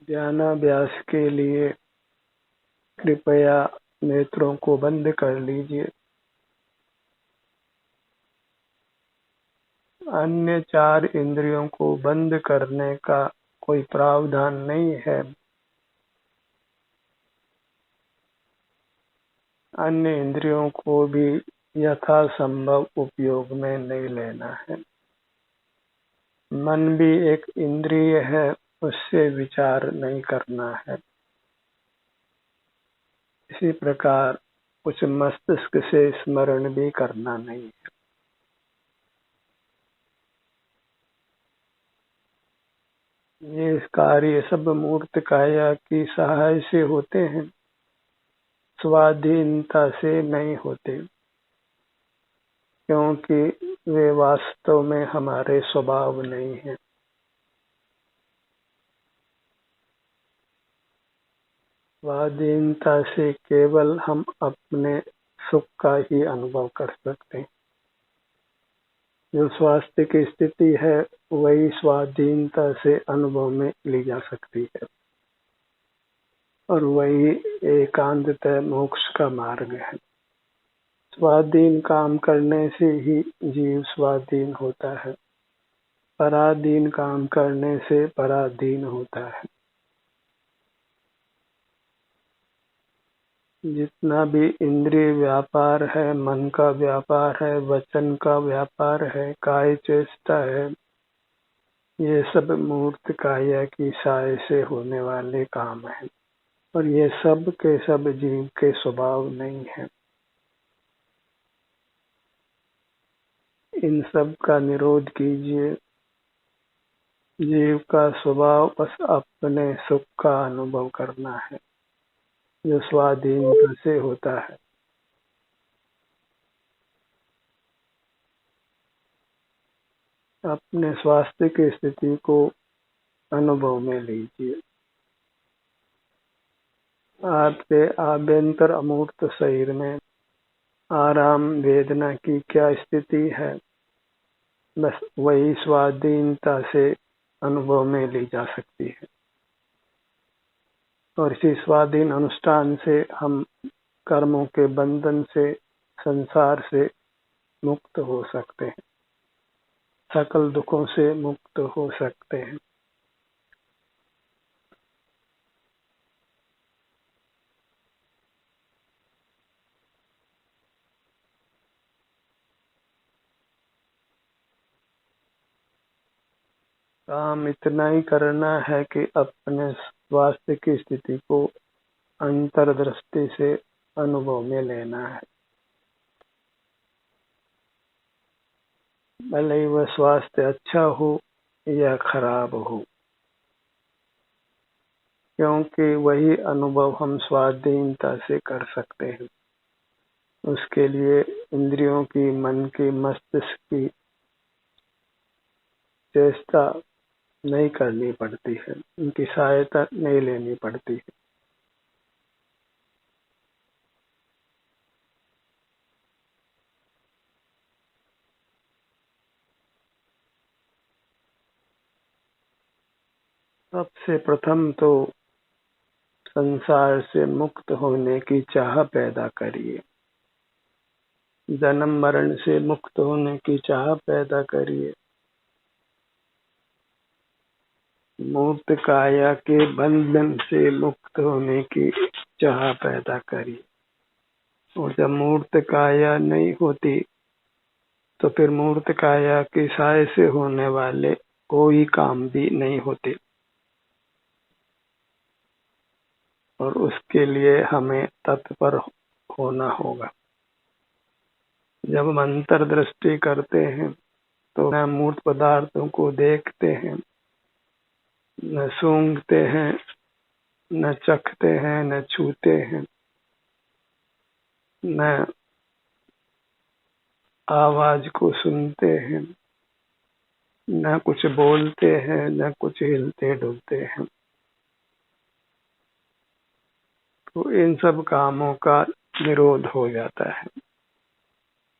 ध्यानाभ्यास के लिए कृपया नेत्रों को बंद कर लीजिए। अन्य 4 इंद्रियों को बंद करने का कोई प्रावधान नहीं है। अन्य इंद्रियों को भी यथासंभव उपयोग में नहीं लेना है। मन भी एक इंद्रिय है, उससे विचार नहीं करना है। इसी प्रकार कुछ मस्तिष्क से स्मरण भी करना नहीं है। ये कार्य सब मूर्त काया की सहाय से होते हैं, स्वाधीनता से नहीं होते, क्योंकि वे वास्तव में हमारे स्वभाव नहीं है। स्वाधीनता से केवल हम अपने सुख का ही अनुभव कर सकते हैं। जो स्वास्थ्य की स्थिति है वही स्वाधीनता से अनुभव में ली जा सकती है, और वही एकांततः मोक्ष का मार्ग है। स्वाधीन काम करने से ही जीव स्वाधीन होता है, पराधीन काम करने से पराधीन होता है। जितना भी इंद्रिय व्यापार है, मन का व्यापार है, वचन का व्यापार है, काय चेष्टा है, ये सब मूर्त काया की सहाय से होने वाले काम हैं, और ये सब के सब जीव के स्वभाव नहीं है। इन सब का निरोध कीजिए। जीव का स्वभाव बस अपने सुख का अनुभव करना है, जो स्वाधीनता से होता है। अपने स्वास्थ्य की स्थिति को अनुभव में लीजिए। आपके आभ्यंतर अमूर्त शरीर में आराम वेदना की क्या स्थिति है, बस वही स्वाधीनता से अनुभव में ली जा सकती है, और इसी स्वाधीन अनुष्ठान से हम कर्मों के बंधन से, संसार से मुक्त हो सकते हैं, सकल दुखों से मुक्त हो सकते हैं। काम इतना ही करना है कि अपने स्वास्थ्य की स्थिति को अंतर्दृष्टि से अनुभव में लेना है, भले ही वह स्वास्थ्य अच्छा हो या खराब हो, क्योंकि वही अनुभव हम स्वाधीनता से कर सकते हैं। उसके लिए इंद्रियों की, मन की, मस्तिष्क की चेष्टा नहीं करनी पड़ती है, उनकी सहायता नहीं लेनी पड़ती है। सबसे प्रथम तो संसार से मुक्त होने की चाह पैदा करिए, जन्म मरण से मुक्त होने की चाह पैदा करिए, मूर्त काया के बंधन से मुक्त होने की चाह पैदा करिए। और जब मूर्त काया नहीं होती तो फिर मूर्त काया की सहाय से होने वाले कोई काम भी नहीं होते, और उसके लिए हमें तत्पर होना होगा। जब हम अंतर्दृष्टि करते हैं तो न मूर्त पदार्थों को देखते हैं, न सूंघते हैं, न चखते हैं, न छूते हैं, न आवाज को सुनते हैं, न कुछ बोलते हैं, न कुछ हिलते डुलते हैं। तो इन सब कामों का निरोध हो जाता है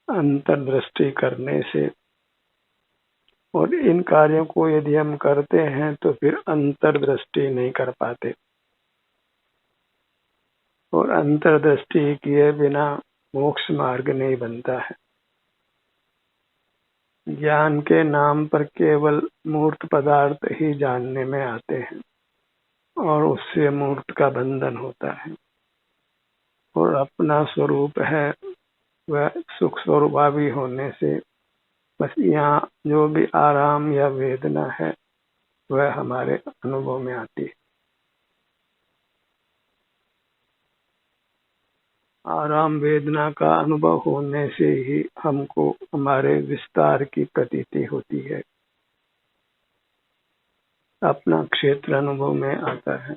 अंतर्दृष्टि करने से, और इन कार्यों को यदि हम करते हैं तो फिर अंतर्दृष्टि नहीं कर पाते, और अंतर्दृष्टि किए बिना मोक्ष मार्ग नहीं बनता है। ज्ञान के नाम पर केवल मूर्त पदार्थ ही जानने में आते हैं और उससे मूर्त का बंधन होता है, और अपना स्वरूप है वह सुख स्वरूपावी होने से बस यहाँ जो भी आराम या वेदना है वह हमारे अनुभव में आती है। आराम वेदना का अनुभव होने से ही हमको हमारे विस्तार की प्रतीति होती है, अपना क्षेत्र अनुभव में आता है।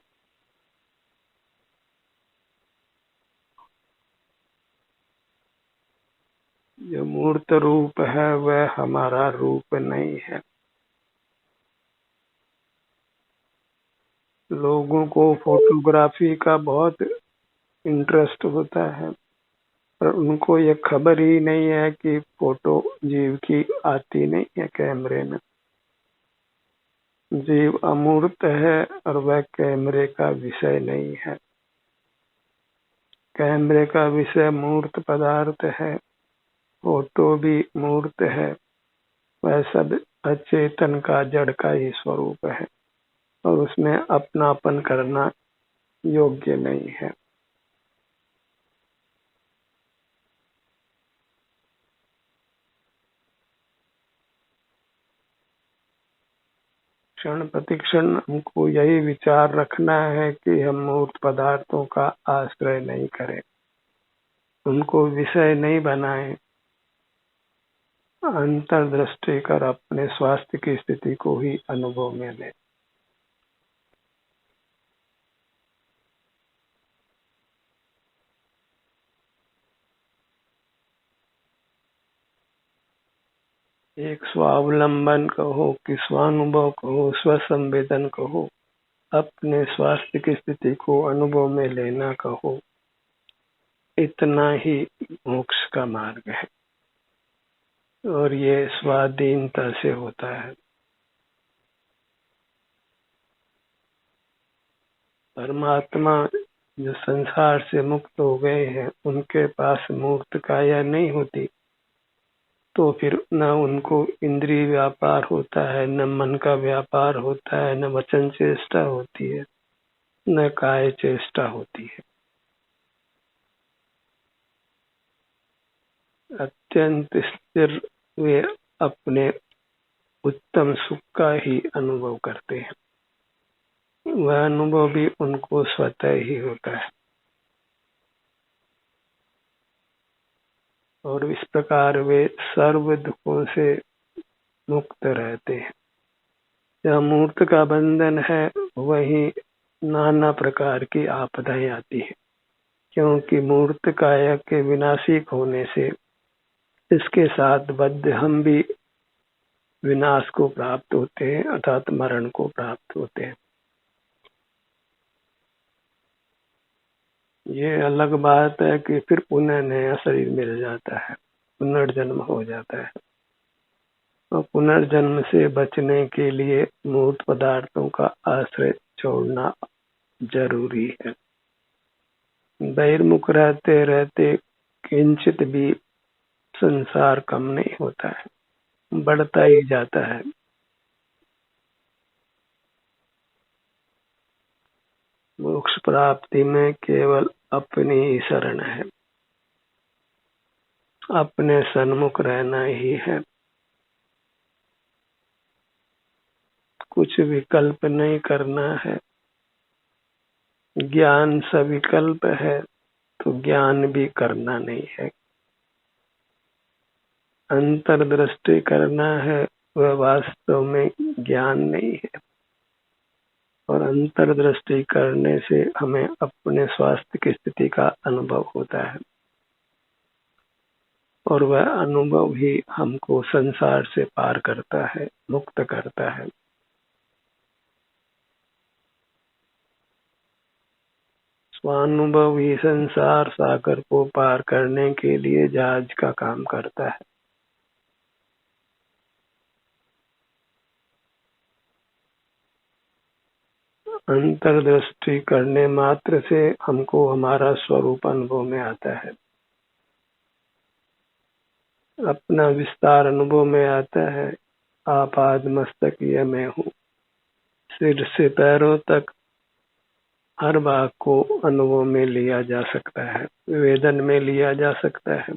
जो मूर्त रूप है वह हमारा रूप नहीं है। लोगों को फोटोग्राफी का बहुत इंटरेस्ट होता है, पर उनको ये खबर ही नहीं है कि फोटो जीव की आती नहीं है कैमरे में। जीव अमूर्त है और वह कैमरे का विषय नहीं है। कैमरे का विषय मूर्त पदार्थ है, फोटो भी मूर्त है, वह सब अचेतन का जड़ का ही स्वरूप है और उसमें अपनापन करना योग्य नहीं है। क्षण प्रतिक्षण हमको यही विचार रखना है कि हम मूर्त पदार्थों का आश्रय नहीं करें, उनको विषय नहीं बनाएं, अंतर्दृष्टि कर अपने स्वास्थ्य की स्थिति को ही अनुभव में लें। एक स्वावलंबन कहो कि स्वानुभव कहो, स्वसंवेदन कहो, अपने स्वास्थ्य की स्थिति को अनुभव में लेना कहो, इतना ही मोक्ष का मार्ग है और ये स्वाधीनता से होता है। परमात्मा जो संसार से मुक्त हो गए हैं उनके पास मूर्त काया नहीं होती, तो फिर न उनको इंद्रिय व्यापार होता है, न मन का व्यापार होता है, न वचन चेष्टा होती है, न काय चेष्टा होती है। अत्यंत स्थिर वे अपने उत्तम सुख का ही अनुभव करते हैं, वह अनुभव भी उनको स्वतः ही होता है और इस प्रकार वे सर्व दुखों से मुक्त रहते हैं। जहाँ मूर्त का बंधन है वही नाना प्रकार की आपदाएं आती है, क्योंकि मूर्त काया के विनाशिक होने से इसके साथ बद्ध हम भी विनाश को प्राप्त होते हैं, अर्थात मरण को प्राप्त होते हैं। ये अलग बात है कि फिर पुनः नया शरीर मिल जाता है, पुनर्जन्म हो जाता है, और पुनर्जन्म से बचने के लिए मूर्त पदार्थों का आश्रय छोड़ना जरूरी है। बहिर्मुख रहते रहते किंचित भी संसार कम नहीं होता है, बढ़ता ही जाता है। मोक्ष प्राप्ति में केवल अपनी ही शरण है, अपने सन्मुख रहना ही है, कुछ विकल्प नहीं करना है। ज्ञान सविकल्प है तो ज्ञान भी करना नहीं है। अंतर्दृष्टि करना है वह वास्तव में ज्ञान नहीं है, और अंतर्दृष्टि करने से हमें अपने स्वास्थ्य की स्थिति का अनुभव होता है और वह अनुभव ही हमको संसार से पार करता है, मुक्त करता है। स्वानुभव ही संसार सागर को पार करने के लिए जहाज का काम करता है। अंतर्दृष्टि करने मात्र से हमको हमारा स्वरूप अनुभव में आता है, अपना विस्तार अनुभव में आता है। आपाद मस्तक यह मैं हूँ, सिर से पैरों तक हर भाग को अनुभव में लिया जा सकता है, वेदन में लिया जा सकता है।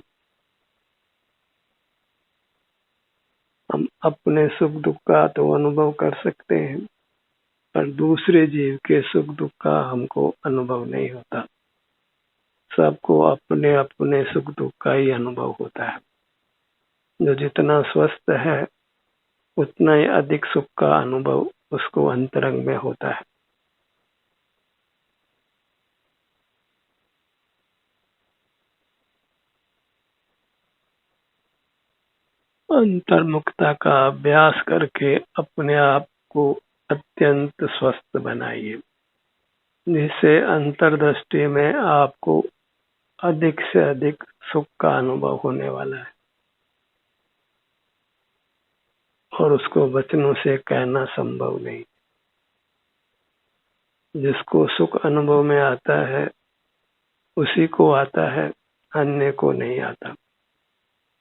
हम अपने सुख दुख का तो अनुभव कर सकते हैं, पर दूसरे जीव के सुख दुख का हमको अनुभव नहीं होता। सबको अपने अपने सुख दुख का ही अनुभव होता है। जो जितना स्वस्थ है उतना ही अधिक सुख का अनुभव उसको अंतरंग में होता है। अंतर्मुखता का अभ्यास करके अपने आप को अत्यंत स्वस्थ बनाइए, जिससे अंतर्दृष्टि में आपको अधिक से अधिक सुख का अनुभव होने वाला है और उसको वचनों से कहना संभव नहीं। जिसको सुख अनुभव में आता है उसी को आता है, अन्य को नहीं आता।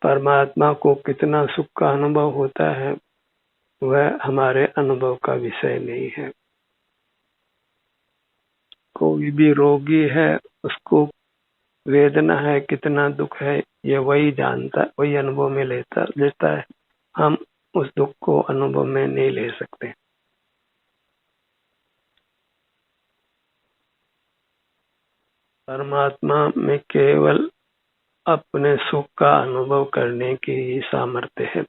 परमात्मा को कितना सुख का अनुभव होता है वह हमारे अनुभव का विषय नहीं है। कोई भी रोगी है, उसको वेदना है, कितना दुख है, ये वही जानता, वही अनुभव में लेता है। हम उस दुख को अनुभव में नहीं ले सकते। परमात्मा में केवल अपने सुख का अनुभव करने की ही सामर्थ्य है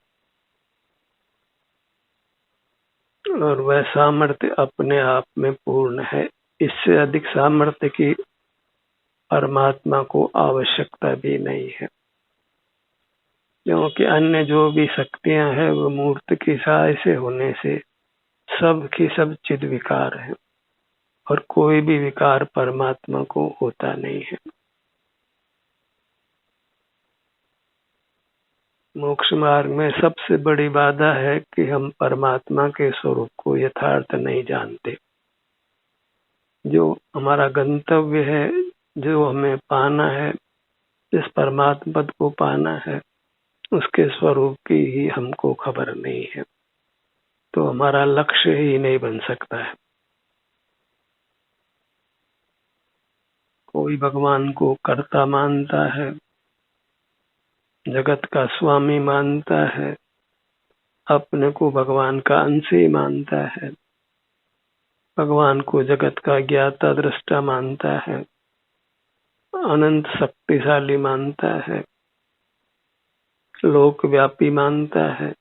और वह सामर्थ्य अपने आप में पूर्ण है। इससे अधिक सामर्थ्य की परमात्मा को आवश्यकता भी नहीं है, क्योंकि अन्य जो भी शक्तियां हैं वो मूर्त की सहाय से होने से सब की सब चिद विकार है और कोई भी विकार परमात्मा को होता नहीं है। मोक्ष मार्ग में सबसे बड़ी बाधा है कि हम परमात्मा के स्वरूप को यथार्थ नहीं जानते। जो हमारा गंतव्य है, जो हमें पाना है, जिस परमात्मा पद को पाना है, उसके स्वरूप की ही हमको खबर नहीं है, तो हमारा लक्ष्य ही नहीं बन सकता है। कोई भगवान को कर्ता मानता है, जगत का स्वामी मानता है, अपने को भगवान का अंश ही मानता है, भगवान को जगत का ज्ञाता दृष्टा मानता है, अनंत शक्तिशाली मानता है, लोकव्यापी मानता है,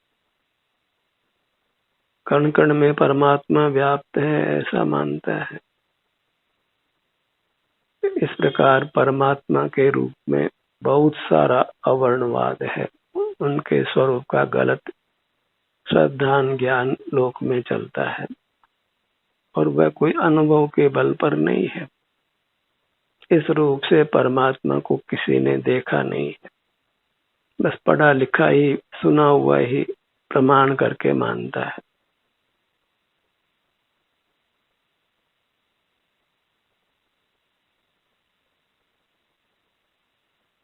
कण कण में परमात्मा व्याप्त है ऐसा मानता है। इस प्रकार परमात्मा के रूप में बहुत सारा अवर्णवाद है। उनके स्वरूप का गलत श्रद्धान ज्ञान लोक में चलता है और वह कोई अनुभव के बल पर नहीं है। इस रूप से परमात्मा को किसी ने देखा नहीं है, बस पढ़ा लिखा ही, सुना हुआ ही प्रमाण करके मानता है।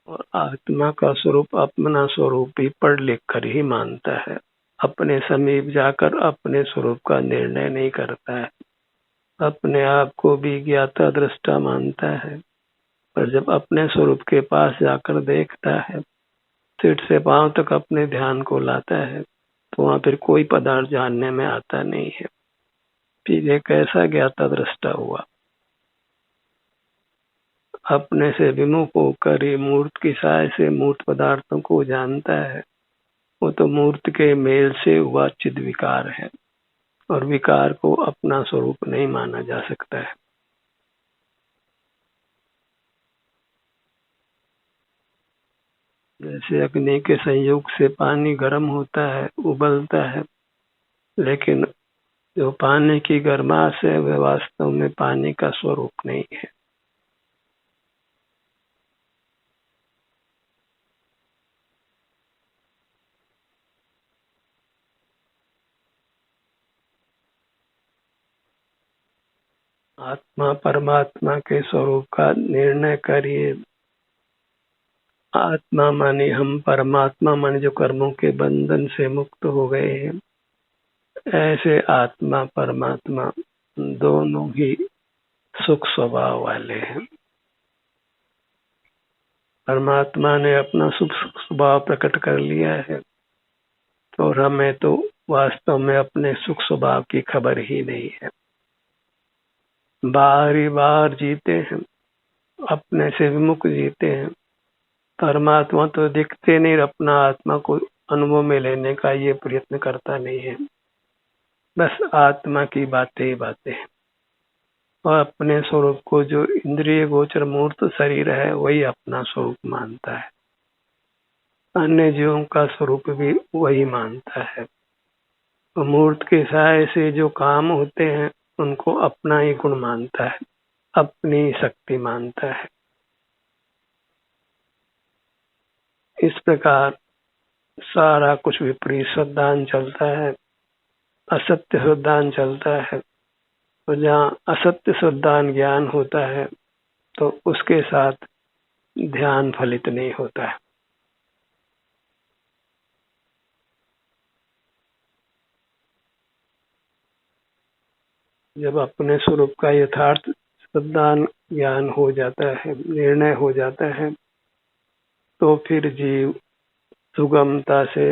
और आत्मा का स्वरूप अपना स्वरूप ही पढ़ लिख कर ही मानता है, अपने समीप जाकर अपने स्वरूप का निर्णय नहीं करता है। अपने आप को भी ज्ञाता दृष्टा मानता है, पर जब अपने स्वरूप के पास जाकर देखता है, सिर से पांव तक अपने ध्यान को लाता है, तो वहां फिर कोई पदार्थ जानने में आता नहीं है। फिर ये कैसा ज्ञाता दृष्टा हुआ? अपने से विमुख होकर ही मूर्त की सहाय से मूर्त पदार्थों को जानता है, वो तो मूर्त के मेल से हुआ चिद विकार है और विकार को अपना स्वरूप नहीं माना जा सकता है। जैसे अग्नि के संयोग से पानी गर्म होता है, उबलता है, लेकिन जो पानी की गर्माश है वह वास्तव में पानी का स्वरूप नहीं है। आत्मा परमात्मा के स्वरूप का निर्णय करिए। आत्मा माने हम, परमात्मा माने जो कर्मों के बंधन से मुक्त हो गए हैं। ऐसे आत्मा परमात्मा दोनों ही सुख स्वभाव वाले हैं। परमात्मा ने अपना सुख स्वभाव प्रकट कर लिया है और हमें तो वास्तव में अपने सुख स्वभाव की खबर ही नहीं है। बार ही बार जीते हैं, अपने से विमुख जीते हैं। परमात्मा तो दिखते नहीं, अपना आत्मा को अनुभव में लेने का ये प्रयत्न करता नहीं है। बस आत्मा की बातें ही बातें हैं और अपने स्वरूप को जो इंद्रिय गोचर मूर्त शरीर है वही अपना स्वरूप मानता है। अन्य जीवों का स्वरूप भी वही मानता है। तो मूर्त के सहाय से जो काम होते हैं उनको अपना ही गुण मानता है, अपनी शक्ति मानता है। इस प्रकार सारा कुछ विपरीत श्रद्धान चलता है, असत्य श्रद्धान चलता है। तो जहाँ असत्य श्रद्धान ज्ञान होता है तो उसके साथ ध्यान फलित नहीं होता है। जब अपने स्वरूप का यथार्थ श्रद्धान ज्ञान हो जाता है, निर्णय हो जाता है, तो फिर जीव सुगमता से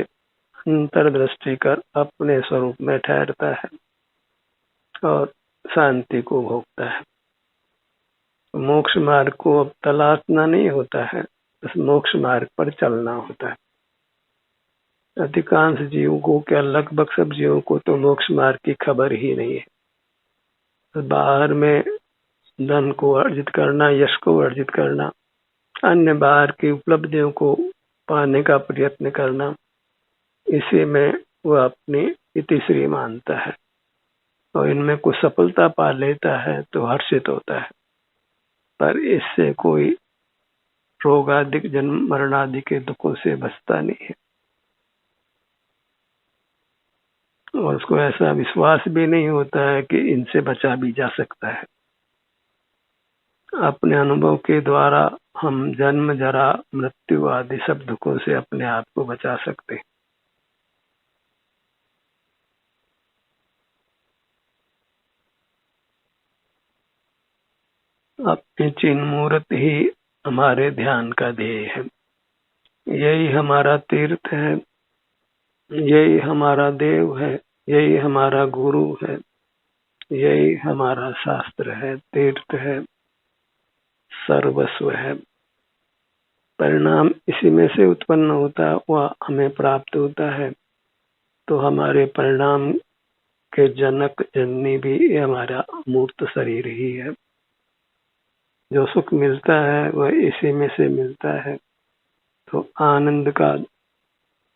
अंतर्दृष्टि कर अपने स्वरूप में ठहरता है और शांति को भोगता है। मोक्ष मार्ग को अब तलाशना नहीं होता है, बस मोक्ष मार्ग पर चलना होता है। अधिकांश जीवों को, क्या लगभग सब जीवों को तो मोक्ष मार्ग की खबर ही नहीं है। तो बाहर में धन को अर्जित करना, यश को अर्जित करना, अन्य बाहर की उपलब्धियों को पाने का प्रयत्न करना, इसी में वह अपनी इतिश्री मानता है और इनमें कुछ सफलता पा लेता है तो हर्षित होता है। पर इससे कोई रोग आदि, जन्म मरण आदि के दुखों से बचता नहीं है और उसको ऐसा विश्वास भी नहीं होता है कि इनसे बचा भी जा सकता है। अपने अनुभव के द्वारा हम जन्म, जरा, मृत्यु आदि सब दुखों से अपने आप को बचा सकते हैं। अपनी चिन्ह मूर्त ही हमारे ध्यान का ध्येय है। यही हमारा तीर्थ है, यही हमारा देव है, यही हमारा गुरु है, यही हमारा शास्त्र है, तीर्थ है, सर्वस्व है। परिणाम इसी में से उत्पन्न होता है, वह हमें प्राप्त होता है। तो हमारे परिणाम के जनक जननी भी हमारा मूर्त शरीर ही है। जो सुख मिलता है वह इसी में से मिलता है। तो आनंद का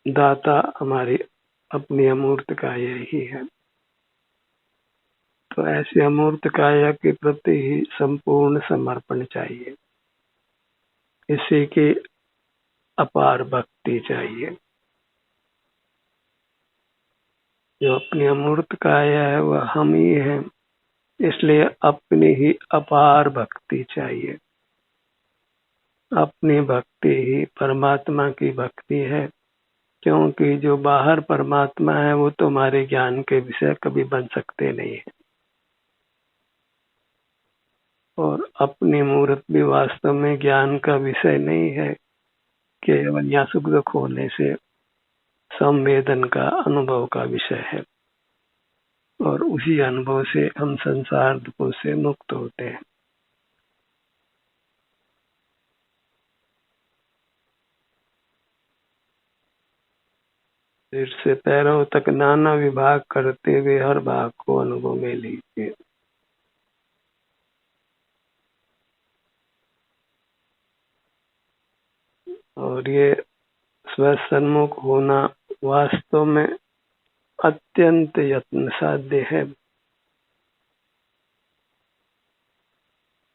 दाता हमारी अपनी अमूर्त काया ही है। तो ऐसे अमूर्त काया के प्रति ही संपूर्ण समर्पण चाहिए, इसी की अपार भक्ति चाहिए। जो अपनी अमूर्त काया है वह हम ही हैं, इसलिए अपनी ही अपार भक्ति चाहिए। अपनी भक्ति ही परमात्मा की भक्ति है, क्योंकि जो बाहर परमात्मा है वो तुम्हारे ज्ञान के विषय कभी बन सकते नहीं है और अपनी मूर्त भी वास्तव में ज्ञान का विषय नहीं है। केवल या सुख दुख होने से संवेदन का, अनुभव का विषय है और उसी अनुभव से हम संसार दुखों से मुक्त होते हैं। सिर से पैरों तक नाना विभाग करते हुए हर भाग को अनुभव में लीजिए। और ये स्वसन्मुख होना वास्तव में अत्यंत यत्न साध्य है,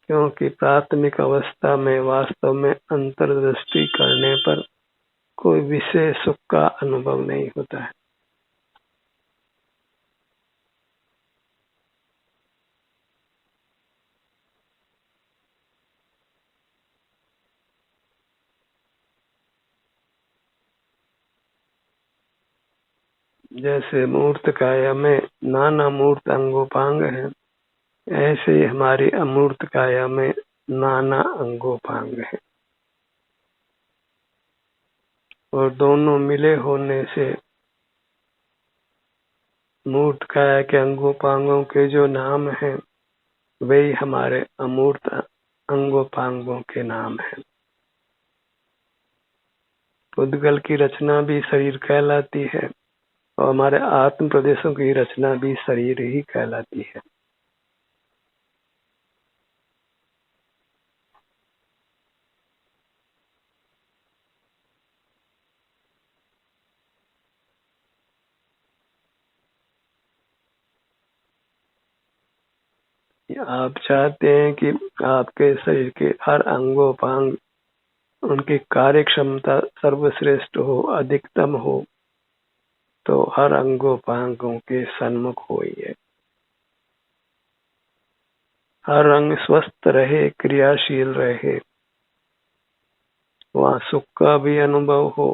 क्योंकि प्राथमिक अवस्था में वास्तव में अंतर्दृष्टि करने पर कोई विशेष सुख का अनुभव नहीं होता है। जैसे मूर्त काया में नाना मूर्त अंगोपांग है, ऐसे ही हमारी अमूर्त काया में नाना अंगोपांग है, और दोनों मिले होने से मूर्त काया के अंगोपांगों के जो नाम हैं वही हमारे अमूर्त अंगोपांगों के नाम हैं। उद्गल की रचना भी शरीर कहलाती है और हमारे आत्म प्रदेशों की रचना भी शरीर ही कहलाती है। आप चाहते हैं कि आपके शरीर के हर अंगोपांग उनकी कार्य क्षमता सर्वश्रेष्ठ हो, अधिकतम हो, तो हर अंगोपांगों के सन्मुख होइए। हर अंग स्वस्थ रहे, क्रियाशील रहे, वहाँ सुख का भी अनुभव हो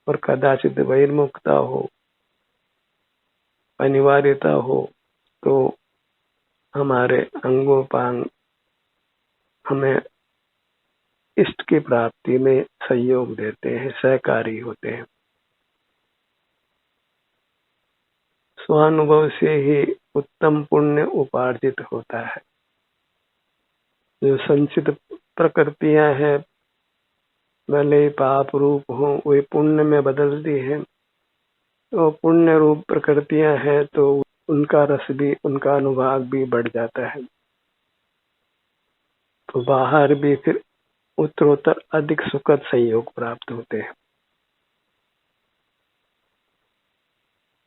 और कदाचित बहिर्मुखता हो, अनिवार्यता हो, तो हमारे अंगोपांग हमें इष्ट की प्राप्ति में सहयोग देते हैं, सहकारी होते हैं। स्वानुभव से ही उत्तम पुण्य उपार्जित होता है। जो संचित प्रकृतियां हैं, भले पाप रूप हो, वे पुण्य में बदलती हैं। तो पुण्य रूप प्रकृतियां हैं तो उनका रस भी, उनका अनुभाग भी बढ़ जाता है, तो बाहर भी फिर उत्तरोत्तर अधिक सुखद संयोग प्राप्त होते हैं।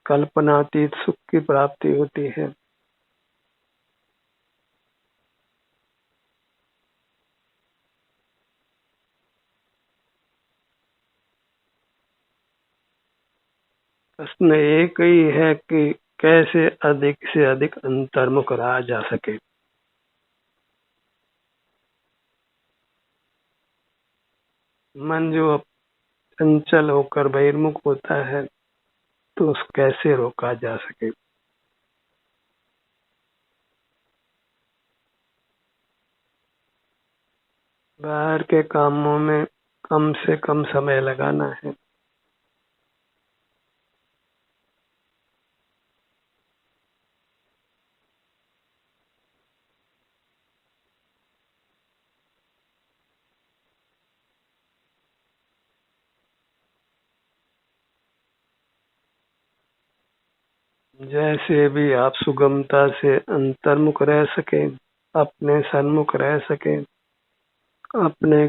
कल्पनातीत सुख की प्राप्ति होती है। प्रश्न एक ही है कि कैसे अधिक से अधिक अंतर्मुख रहा जा सके। मन जो चंचल होकर बहिर्मुख होता है तो उसको कैसे रोका जा सके। बाहर के कामों में कम से कम समय लगाना है। जैसे भी आप सुगमता से अंतर्मुख रह सके, अपने सन्मुख रह सके, अपने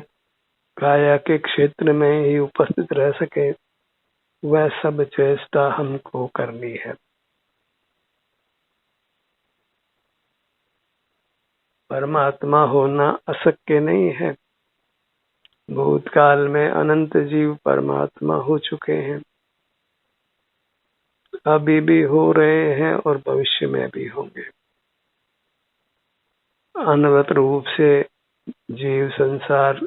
काया के क्षेत्र में ही उपस्थित रह सके, वह सब चेष्टा हमको करनी है। परमात्मा होना अशक्य नहीं है। भूतकाल में अनंत जीव परमात्मा हो चुके हैं, अभी भी हो रहे हैं और भविष्य में भी होंगे। अनवरत रूप से जीव संसार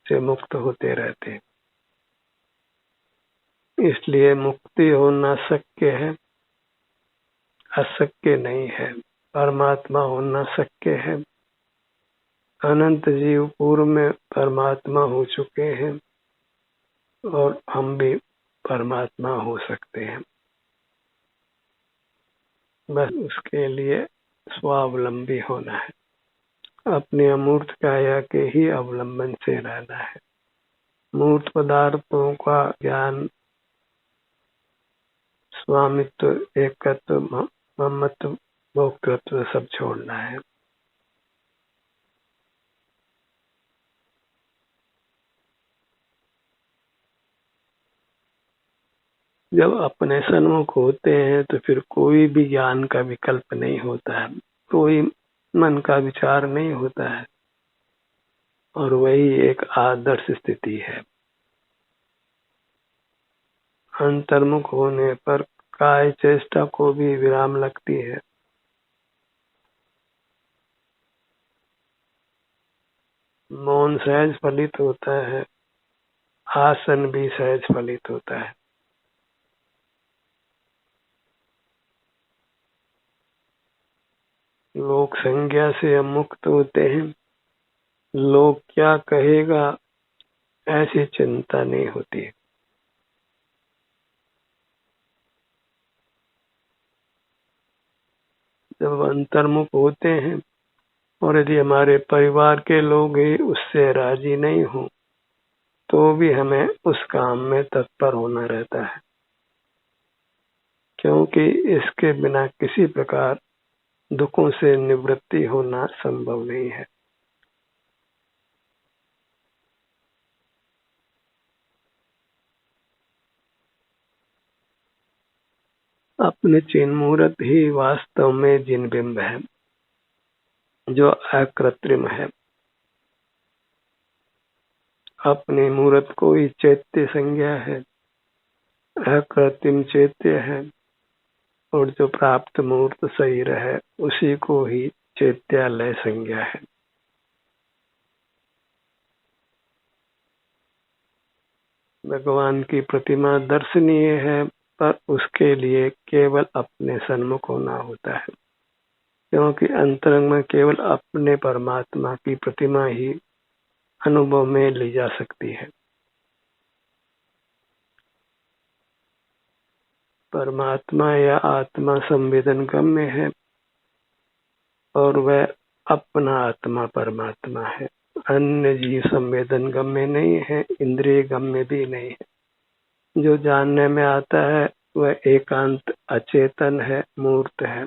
से मुक्त होते रहते हैं, इसलिए मुक्ति होना शक्य है, अशक्य नहीं है। परमात्मा होना शक्य है। अनंत जीव पूर्व में परमात्मा हो चुके हैं और हम भी परमात्मा हो सकते हैं। बस उसके लिए स्वावलंबी होना है, अपने अमूर्त काया के ही अवलंबन से रहना है। मूर्त पदार्थों का ज्ञान, स्वामित्व, एकत्व, ममत्व, भोक्तृत्व सब छोड़ना है। जब अपने सन्मुख होते हैं तो फिर कोई भी ज्ञान का विकल्प नहीं होता है, कोई मन का विचार नहीं होता है, और वही एक आदर्श स्थिति है। अंतर्मुख होने पर काय चेष्टा को भी विराम लगती है। मौन सहज फलित होता है, आसन भी सहज फलित होता है। लोक संज्ञा से हम मुक्त होते हैं। लोग क्या कहेगा ऐसी चिंता नहीं होती है। जब अंतर्मुख होते हैं और यदि हमारे परिवार के लोग ही उससे राजी नहीं हो तो भी हमें उस काम में तत्पर होना रहता है, क्योंकि इसके बिना किसी प्रकार दुखों से निवृत्ति होना संभव नहीं है। अपने चिन्ह मूर्त ही वास्तव में जिन बिंब है जो अकृत्रिम है। अपनी मूर्त को ही चैत्य संज्ञा है, अकृत्रिम चैत्य है, और जो प्राप्त मूर्त शरीर है उसी को ही चैत्यालय संज्ञा है। भगवान की प्रतिमा दर्शनीय है, पर उसके लिए केवल अपने सन्मुख होना होता है, क्योंकि अंतरंग में केवल अपने परमात्मा की प्रतिमा ही अनुभव में ली जा सकती है। परमात्मा या आत्मा संवेदन गम्य है और वह अपना आत्मा परमात्मा है। अन्य जीव संवेदन गम्य नहीं है, इंद्रिय गम्य भी नहीं है। जो जानने में आता है वह एकांत अचेतन है, मूर्त है।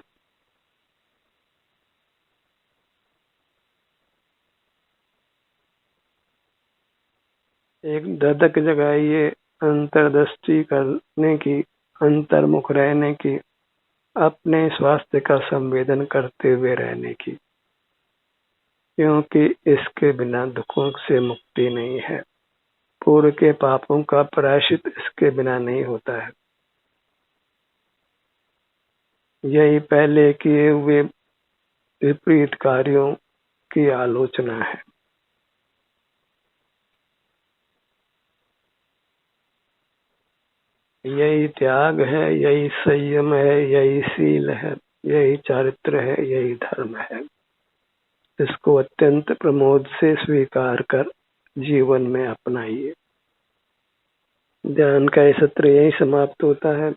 एक धधक जगाइए अंतर्दृष्टि करने की, अंतर्मुख रहने की, अपने स्वास्थ्य का संवेदन करते हुए रहने की, क्योंकि इसके बिना दुखों से मुक्ति नहीं है। पूर्व के पापों का प्रायश्चित इसके बिना नहीं होता है। यही पहले किए हुए विपरीत कार्यों की आलोचना है। यही त्याग है, यही संयम है, यही शील है, यही चारित्र है, यही धर्म है। इसको अत्यंत प्रमोद से स्वीकार कर जीवन में अपनाइए। ध्यान का ये सत्र यही समाप्त होता है।